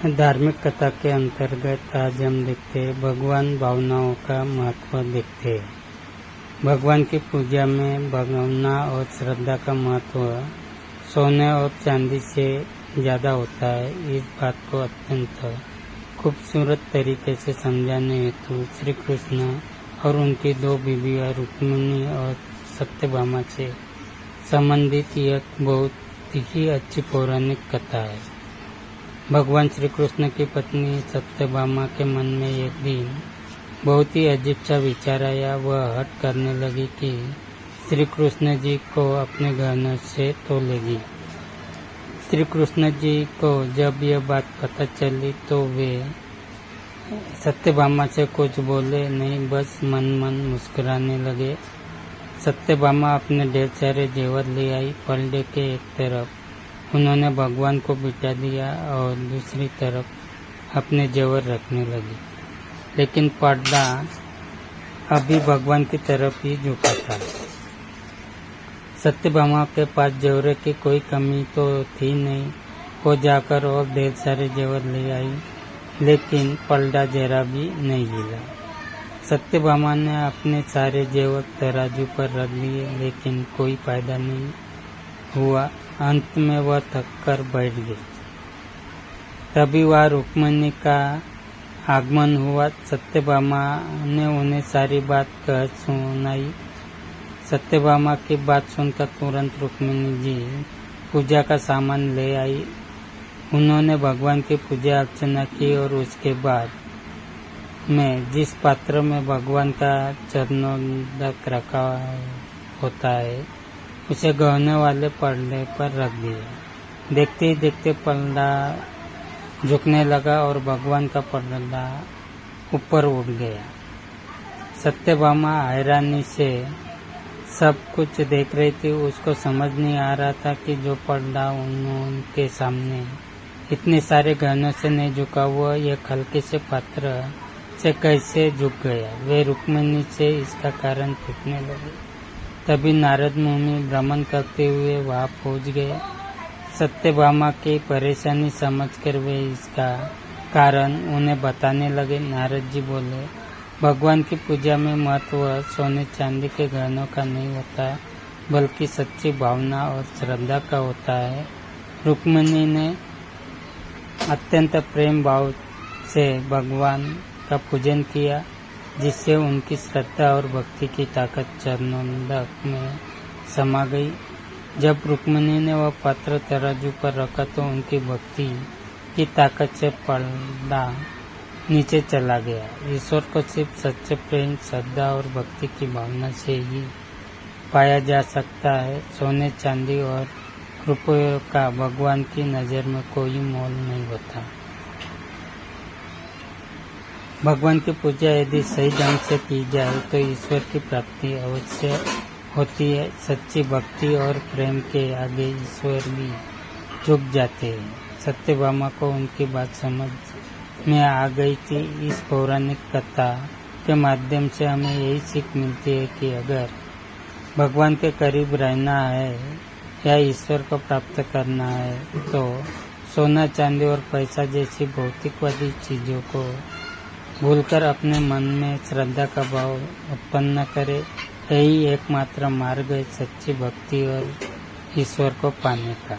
धार्मिक कथा के अंतर्गत आज हम देखते हैं भगवान भावनाओं का महत्व देखते हैं। भगवान की पूजा में भावना और श्रद्धा का महत्व सोने और चांदी से ज़्यादा होता है। इस बात को अत्यंत खूबसूरत तरीके से समझाने हेतु श्री कृष्ण और उनकी दो बीवियाँ रुक्मिणी और सत्यभामा से संबंधित एक बहुत ही अच्छी पौराणिक कथा है। भगवान श्री कृष्ण की पत्नी सत्यभामा के मन में एक दिन बहुत ही अजीब सा विचार आया। वह हठ करने लगी कि श्री कृष्ण जी को अपने गहनों से तोलेगी। श्री कृष्ण जी को जब यह बात पता चली तो वे सत्यभामा से कुछ बोले नहीं, बस मन मन मुस्कुराने लगे। सत्यभामा अपने ढेर सारे जेवर ले आई। पलड़े के एक तरफ उन्होंने भगवान को बिठा दिया और दूसरी तरफ अपने जेवर रखने लगी, लेकिन पर्दा अभी भगवान की तरफ ही झुका था। सत्यभामा के पास जेवर की कोई कमी तो थी नहीं। वो जाकर और ढेर सारे जेवर ले आई, लेकिन पलड़ा जरा भी नहीं हिला। सत्यभामा ने अपने सारे जेवर तराजू पर रख लिए, लेकिन कोई फायदा नहीं हुआ। अंत में वह थक कर बैठ गई। तभी वह रुक्मिणी का आगमन हुआ। सत्यभामा ने उन्हें सारी बात कह सुनाई। सत्यभामा की बात सुनकर तुरंत रुक्मिणी जी पूजा का सामान ले आई। उन्होंने भगवान की पूजा अर्चना की और उसके बाद में जिस पात्र में भगवान का चरणोदक रखा होता है उसे गहने वाले पलड़े पर रख दिया। देखते ही देखते पलड़ा झुकने लगा और भगवान का पलड़ा ऊपर उठ गया। सत्यभामा हैरानी से सब कुछ देख रही थी। उसको समझ नहीं आ रहा था कि जो पलड़ा उनके सामने इतने सारे गहनों से नहीं झुका हुआ एक हल्के से पात्र से कैसे झुक गया। वे रुक्मिणी से इसका कारण पूछने लगे। तभी नारद मुनि भ्रमण करते हुए वहां पहुंच गए। सत्यभामा की परेशानी समझकर वे इसका कारण उन्हें बताने लगे। नारद जी बोले, भगवान की पूजा में महत्व सोने चांदी के गहनों का नहीं होता, बल्कि सच्ची भावना और श्रद्धा का होता है। रुक्मिणी ने अत्यंत प्रेम भाव से भगवान का पूजन किया, जिससे उनकी श्रद्धा और भक्ति की ताकत चरणोदक में समा गई। जब रुक्मिणी ने वह पात्र तराजू पर रखा तो उनकी भक्ति की ताकत से पलड़ा नीचे चला गया। ईश्वर को सिर्फ सच्चे प्रेम, श्रद्धा और भक्ति की भावना से ही पाया जा सकता है। सोने चांदी और रुपयों का भगवान की नज़र में कोई मोल नहीं होता। भगवान की पूजा यदि सही ढंग से की जाए तो ईश्वर की प्राप्ति अवश्य होती है। सच्ची भक्ति और प्रेम के आगे ईश्वर भी झुक जाते हैं। सत्यभामा को उनकी बात समझ में आ गई थी। इस पौराणिक कथा के माध्यम से हमें यही सीख मिलती है कि अगर भगवान के करीब रहना है या ईश्वर को प्राप्त करना है तो सोना चांदी और पैसा जैसी भौतिकवादी चीज़ों को भूलकर अपने मन में श्रद्धा का भाव उत्पन्न करे। यही एकमात्र मार्ग है सच्ची भक्ति और ईश्वर को पाने का।